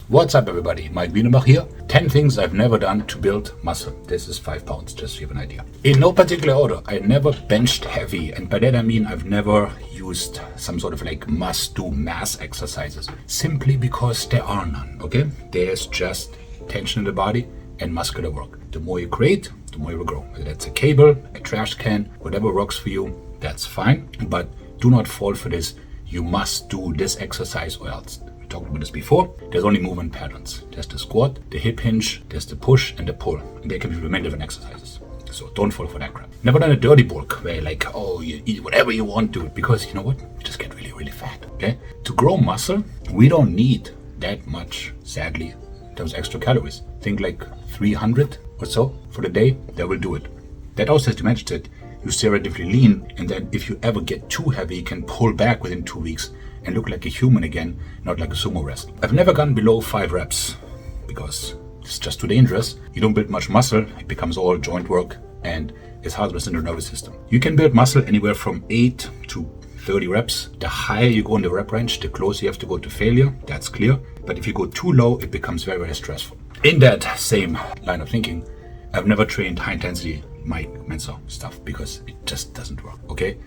What's up everybody, Maik Wiedenbach here. 10 things I've never done to build muscle. This is 5 pounds, just so you have an idea. In no particular order, I never benched heavy, and by that I mean I've never used some sort of like must-do mass exercises. Simply because there are none, okay? There's just tension in the body and muscular work. The more you create, the more you will grow. Whether that's a cable, a trash can, whatever works for you, that's fine. But do not fall for this, you must do this exercise or else. We talked about this before. There's only movement patterns. There's the squat, the hip hinge, there's the push and the pull. And there can be many different exercises. So don't fall for that crap. Never done a dirty bulk where you're like, oh, you eat whatever you want to, because you know what? You just get really, really fat, okay? To grow muscle, we don't need that much, sadly, in terms of extra calories. Think like 300 or so for the day, that will do it. That also has to mention that you stay relatively lean, and then if you ever get too heavy, you can pull back within 2 weeks and look like a human again, not like a sumo wrestler. I've never gone below 5 reps because it's just too dangerous. You don't build much muscle, it becomes all joint work and it's hard to listen to the nervous system. You can build muscle anywhere from 8 to 30 reps. The higher you go in the rep range, the closer you have to go to failure, that's clear. But if you go too low, it becomes very, very stressful. In that same line of thinking, I've never trained high intensity Maik Mensa stuff because it just doesn't work, okay?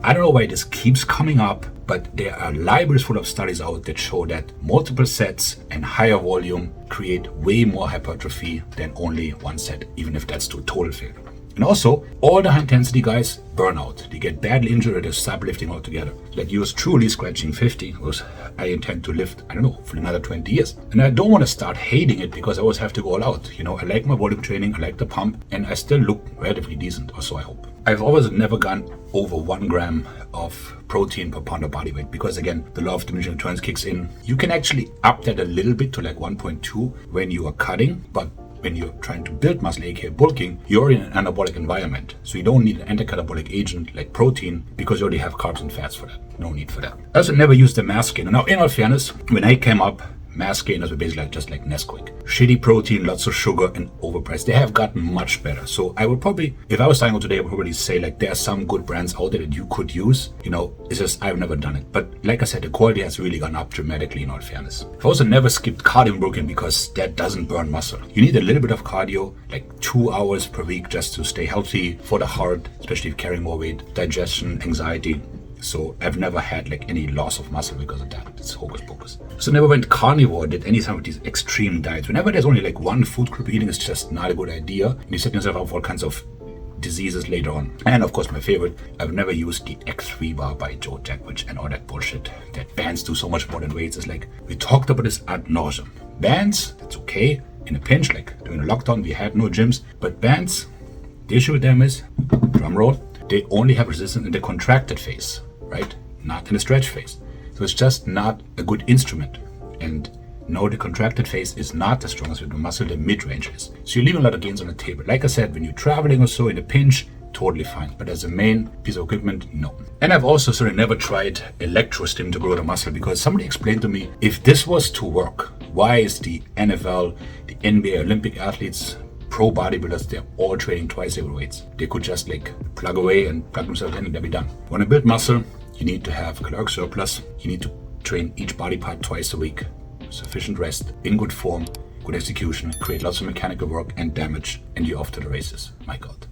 I don't know why this keeps coming up, but there are libraries full of studies out that show that multiple sets and higher volume create way more hypertrophy than only one set, even if that's to total failure. And also, all the high intensity guys burn out. They get badly injured or they stop lifting altogether. Like yours truly scratching 50, because I intend to lift, I don't know, for another 20 years. And I don't want to start hating it because I always have to go all out. You know, I like my volume training, I like the pump, and I still look relatively decent, or so I hope. I've always never gone over 1 gram of protein per pound of body weight because again, the law of diminishing returns kicks in. You can actually up that a little bit to like 1.2 when you are cutting, but when you're trying to build muscle, aka bulking, you're in an anabolic environment. So you don't need an anti-catabolic agent like protein because you already have carbs and fats for that. No need for that. I also never used the mass gainer. Now, in all fairness, when I came up, mass gainers were basically just like Nesquik. Shitty protein, lots of sugar, and overpriced. They have gotten much better. So I would probably, if I was starting out today, I would probably say like there are some good brands out there that you could use. You know, it's just I've never done it. But like I said, the quality has really gone up dramatically in all fairness. I've also never skipped cardio working because that doesn't burn muscle. You need a little bit of cardio, like 2 hours per week just to stay healthy for the heart, especially if carrying more weight, digestion, anxiety. So I've never had like any loss of muscle because of that. It's hocus pocus. So never went carnivore, did any of these extreme diets. Whenever there's only like one food group eating, it's just not a good idea. And you set yourself up for all kinds of diseases later on. And of course my favorite, I've never used the X3 bar by Joe Jackwich and all that bullshit. That bands do so much more than weights. It's like, we talked about this ad nauseum. Bands, that's okay. In a pinch, like during the lockdown, we had no gyms. But bands, the issue with them is, drum roll, they only have resistance in the contracted phase. Right? Not in the stretch phase. So it's just not a good instrument. And no, the contracted phase is not as strong as with the muscle, the mid-range is. So you're leaving a lot of gains on the table. Like I said, when you're traveling or so in a pinch, totally fine. But as a main piece of equipment, no. And I've also sort of never tried Electro Stem to grow the muscle because somebody explained to me, if this was to work, why is the NFL, the NBA, Olympic athletes, pro bodybuilders, they're all training twice every weights. They could just like plug away and plug themselves in and they'll be done. Want to build muscle, you need to have caloric surplus. You need to train each body part twice a week. Sufficient rest, in good form, good execution, create lots of mechanical work and damage, and you're off to the races. My God.